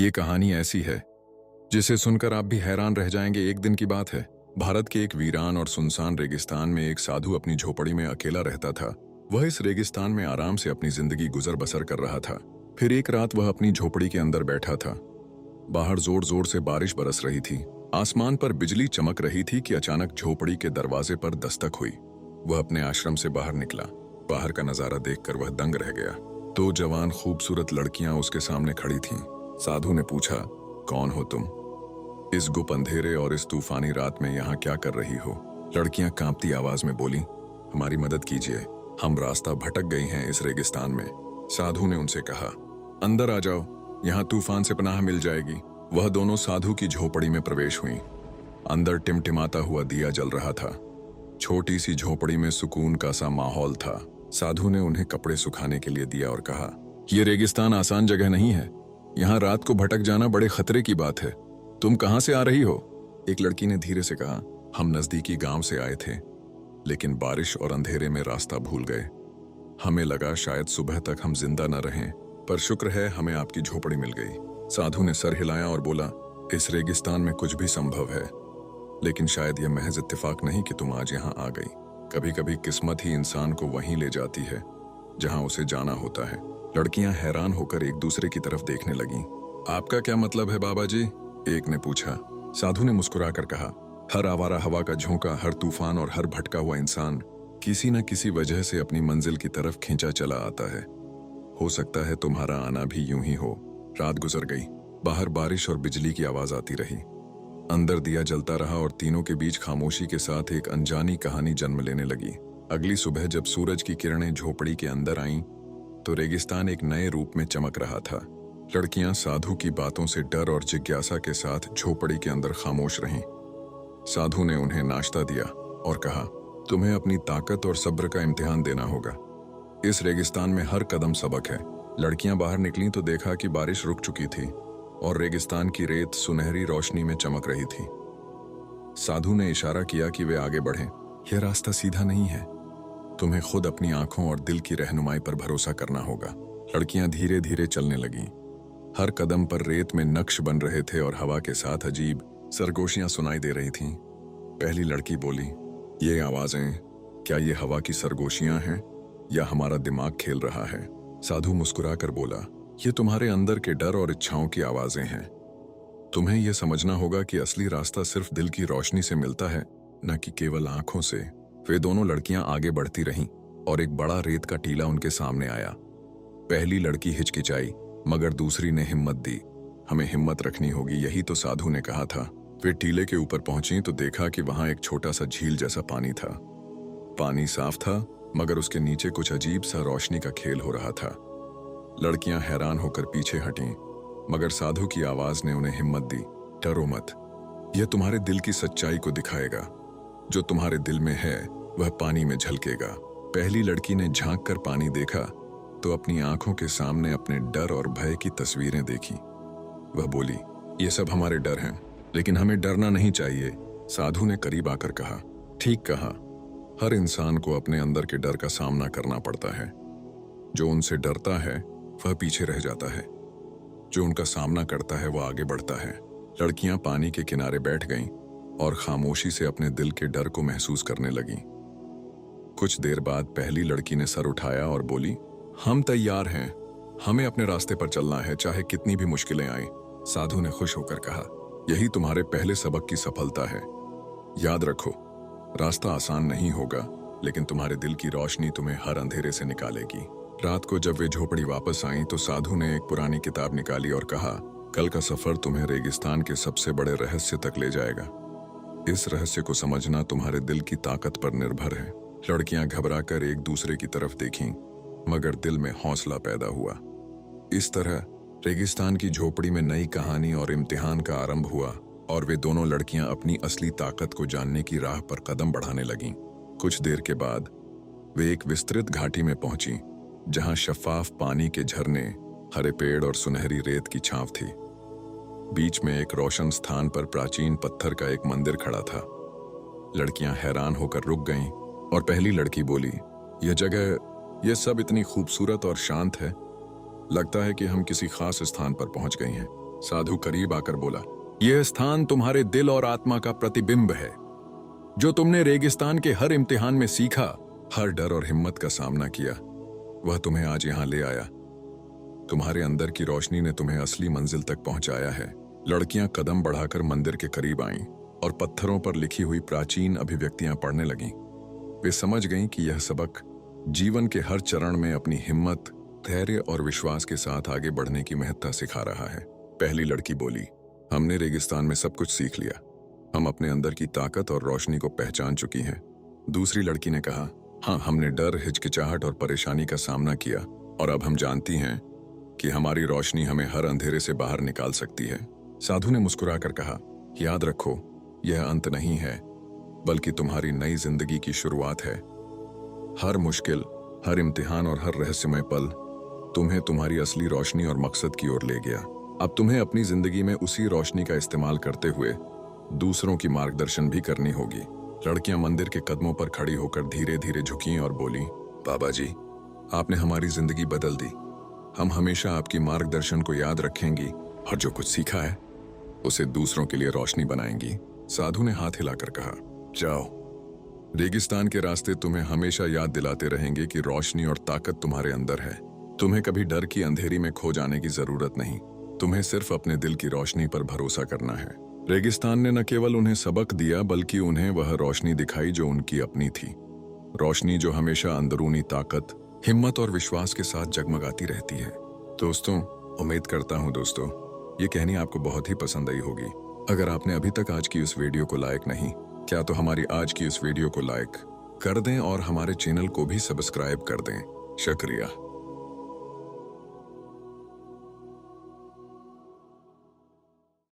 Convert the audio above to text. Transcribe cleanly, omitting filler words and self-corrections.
ये कहानी ऐसी है जिसे सुनकर आप भी हैरान रह जाएंगे। एक दिन की बात है। भारत के एक वीरान और सुनसान रेगिस्तान में एक साधु अपनी झोपड़ी में अकेला रहता था। वह इस रेगिस्तान में आराम से अपनी जिंदगी गुजर बसर कर रहा था। फिर एक रात वह अपनी झोपड़ी के अंदर बैठा था। बाहर जोर जोर से बारिश बरस रही थी। आसमान पर बिजली चमक रही थी कि अचानक झोपड़ी के दरवाजे पर दस्तक हुई। वह अपने आश्रम से बाहर निकला। बाहर का नजारा देखकर वह दंग रह गया। दो जवान खूबसूरत लड़कियां उसके सामने खड़ी थीं। साधु ने पूछा, कौन हो तुम? इस गुप अंधेरे और इस तूफानी रात में यहाँ क्या कर रही हो? लड़कियां कांपती आवाज में बोली, हमारी मदद कीजिए, हम रास्ता भटक गई हैं इस रेगिस्तान में। साधु ने उनसे कहा, अंदर आ जाओ, यहाँ तूफान से पनाह मिल जाएगी। वह दोनों साधु की झोपड़ी में प्रवेश हुई। अंदर टिमटिमाता हुआ दिया जल रहा था। छोटी सी झोपड़ी में सुकून का सा माहौल था। साधु ने उन्हें कपड़े सुखाने के लिए दिया और कहा, यह रेगिस्तान आसान जगह नहीं है। यहाँ रात को भटक जाना बड़े खतरे की बात है। तुम कहाँ से आ रही हो? एक लड़की ने धीरे से कहा, हम नजदीकी गांव से आए थे, लेकिन बारिश और अंधेरे में रास्ता भूल गए। हमें लगा शायद सुबह तक हम जिंदा न रहें, पर शुक्र है हमें आपकी झोपड़ी मिल गई। साधु ने सर हिलाया और बोला, इस रेगिस्तान में कुछ भी संभव है, लेकिन शायद यह महज इत्तेफाक नहीं कि तुम आज यहाँ आ गई। कभी कभी किस्मत ही इंसान को वहीं ले जाती है जहां उसे जाना होता है। लड़कियां हैरान होकर एक दूसरे की तरफ देखने लगीं। आपका क्या मतलब है बाबा जी? एक ने पूछा। साधु ने मुस्कुराकर कहा, हर आवारा हवा का झोंका, हर तूफान और हर भटका हुआ इंसान किसी न किसी वजह से अपनी मंजिल की तरफ खींचा चला आता है। हो सकता है तुम्हारा आना भी यूं ही हो। रात गुजर गई। बाहर बारिश और बिजली की आवाज आती रही। अंदर दिया जलता रहा और तीनों के बीच खामोशी के साथ एक अनजानी कहानी जन्म लेने लगी। अगली सुबह जब सूरज की किरणें झोपड़ी के अंदर आईं, तो रेगिस्तान एक नए रूप में चमक रहा था। लड़कियां साधु की बातों से डर और जिज्ञासा के साथ झोपड़ी के अंदर खामोश रहीं। साधु ने उन्हें नाश्ता दिया और कहा, तुम्हें अपनी ताकत और सब्र का इम्तिहान देना होगा। इस रेगिस्तान में हर कदम सबक है। लड़कियां बाहर निकलीं तो देखा कि बारिश रुक चुकी थी और रेगिस्तान की रेत सुनहरी रोशनी में चमक रही थी। साधु ने इशारा किया कि वे आगे बढ़ें। यह रास्ता सीधा नहीं है, तुम्हें खुद अपनी आंखों और दिल की रहनुमाई पर भरोसा करना होगा। लड़कियां धीरे धीरे चलने लगीं। हर कदम पर रेत में नक्श बन रहे थे और हवा के साथ अजीब सरगोशियां सुनाई दे रही थीं। पहली लड़की बोली, ये आवाजें, क्या ये हवा की सरगोशियां हैं या हमारा दिमाग खेल रहा है? साधु मुस्कुराकर बोला, ये तुम्हारे अंदर के डर और इच्छाओं की आवाजें हैं। तुम्हें यह समझना होगा कि असली रास्ता सिर्फ दिल की रोशनी से मिलता है, न कि केवल आंखों से। वे दोनों लड़कियां आगे बढ़ती रहीं और एक बड़ा रेत का टीला उनके सामने आया। पहली लड़की हिचकिचाई, मगर दूसरी ने हिम्मत दी। हमें हिम्मत रखनी होगी, यही तो साधु ने कहा था। वे टीले के ऊपर पहुंची तो देखा कि वहां एक छोटा सा झील जैसा पानी था। पानी साफ था, मगर उसके नीचे कुछ अजीब सा रोशनी का खेल हो रहा था। लड़कियां हैरान होकर पीछे हटीं, मगर साधु की आवाज ने उन्हें हिम्मत दी, डरो मत, यह तुम्हारे दिल की सच्चाई को दिखाएगा। जो तुम्हारे दिल में है वह पानी में झलकेगा। पहली लड़की ने झांक कर पानी देखा तो अपनी आंखों के सामने अपने डर और भय की तस्वीरें देखी। वह बोली, ये सब हमारे डर हैं, लेकिन हमें डरना नहीं चाहिए। साधु ने करीब आकर कहा, ठीक कहा, हर इंसान को अपने अंदर के डर का सामना करना पड़ता है। जो उनसे डरता है वह पीछे रह जाता है, जो उनका सामना करता है वह आगे बढ़ता है। लड़कियां पानी के किनारे बैठ गईं और खामोशी से अपने दिल के डर को महसूस करने लगीं। कुछ देर बाद पहली लड़की ने सर उठाया और बोली, हम तैयार हैं, हमें अपने रास्ते पर चलना है, चाहे कितनी भी मुश्किलें आएं। साधु ने खुश होकर कहा, यही तुम्हारे पहले सबक की सफलता है। याद रखो, रास्ता आसान नहीं होगा, लेकिन तुम्हारे दिल की रोशनी तुम्हें हर अंधेरे से निकालेगी। रात को जब वे झोपड़ी वापस आईं तो साधु ने एक पुरानी किताब निकाली और कहा, कल का सफर तुम्हें रेगिस्तान के सबसे बड़े रहस्य तक ले जाएगा। इस रहस्य को समझना तुम्हारे दिल की ताकत पर निर्भर है। लड़कियां घबराकर एक दूसरे की तरफ देखीं, मगर दिल में हौसला पैदा हुआ। इस तरह रेगिस्तान की झोपड़ी में नई कहानी और इम्तिहान का आरंभ हुआ और वे दोनों लड़कियां अपनी असली ताकत को जानने की राह पर कदम बढ़ाने लगीं। कुछ देर के बाद वे एक विस्तृत घाटी में पहुंची, जहां शफाफ पानी के झरने, हरे पेड़ और सुनहरी रेत की छांव थी। बीच में एक रोशन स्थान पर प्राचीन पत्थर का एक मंदिर खड़ा था। लड़कियां हैरान होकर रुक गईं और पहली लड़की बोली, यह जगह, यह सब इतनी खूबसूरत और शांत है, लगता है कि हम किसी खास स्थान पर पहुंच गई हैं। साधु करीब आकर बोला, यह स्थान तुम्हारे दिल और आत्मा का प्रतिबिंब है। जो तुमने रेगिस्तान के हर इम्तिहान में सीखा, हर डर और हिम्मत का सामना किया, वह तुम्हें आज यहां ले आया। तुम्हारे अंदर की रोशनी ने तुम्हें असली मंजिल तक पहुंचाया है। लड़कियां कदम बढ़ाकर मंदिर के करीब आईं और पत्थरों पर लिखी हुई प्राचीन अभिव्यक्तियां पढ़ने लगीं। वे समझ गईं कि यह सबक जीवन के हर चरण में अपनी हिम्मत, धैर्य और विश्वास के साथ आगे बढ़ने की महत्ता सिखा रहा है। पहली लड़की बोली, हमने रेगिस्तान में सब कुछ सीख लिया। हम अपने अंदर की ताकत और रोशनी को पहचान चुकी हैं। दूसरी लड़की ने कहा, हाँ, हमने डर, हिचकिचाहट और परेशानी का सामना किया और अब हम जानती हैं कि हमारी रोशनी हमें हर अंधेरे से बाहर निकाल सकती है। साधु ने मुस्कुराकर कहा, याद रखो, यह अंत नहीं है, बल्कि तुम्हारी नई जिंदगी की शुरुआत है। हर मुश्किल, हर इम्तिहान और हर रहस्यमय पल तुम्हें तुम्हारी असली रोशनी और मकसद की ओर ले गया। अब तुम्हें अपनी जिंदगी में उसी रोशनी का इस्तेमाल करते हुए दूसरों की मार्गदर्शन भी करनी होगी। लड़कियां मंदिर के कदमों पर खड़ी होकर धीरे धीरे झुकीं और बोली, बाबा जी, आपने हमारी जिंदगी बदल दी। हम हमेशा आपकी मार्गदर्शन को याद रखेंगी और जो कुछ सीखा है उसे दूसरों के लिए रोशनी बनाएंगी। साधु ने हाथ हिलाकर कहा, जाओ, रेगिस्तान के रास्ते तुम्हें हमेशा याद दिलाते रहेंगे कि रोशनी और ताकत तुम्हारे अंदर है। तुम्हें कभी डर की अंधेरी में खो जाने की जरूरत नहीं। तुम्हें सिर्फ अपने दिल की रोशनी पर भरोसा करना है। रेगिस्तान ने न केवल उन्हें सबक दिया, बल्कि उन्हें वह रोशनी दिखाई जो उनकी अपनी थी। रोशनी जो हमेशा अंदरूनी ताकत, हिम्मत और विश्वास के साथ जगमगाती रहती है। दोस्तों, उम्मीद करता हूँ दोस्तों ये कहानी आपको बहुत ही पसंद आई होगी। अगर आपने अभी तक आज की उस वीडियो को लाइक नहीं क्या, तो हमारी आज की उस वीडियो को लाइक कर दें और हमारे चैनल को भी सब्सक्राइब कर दें। शुक्रिया।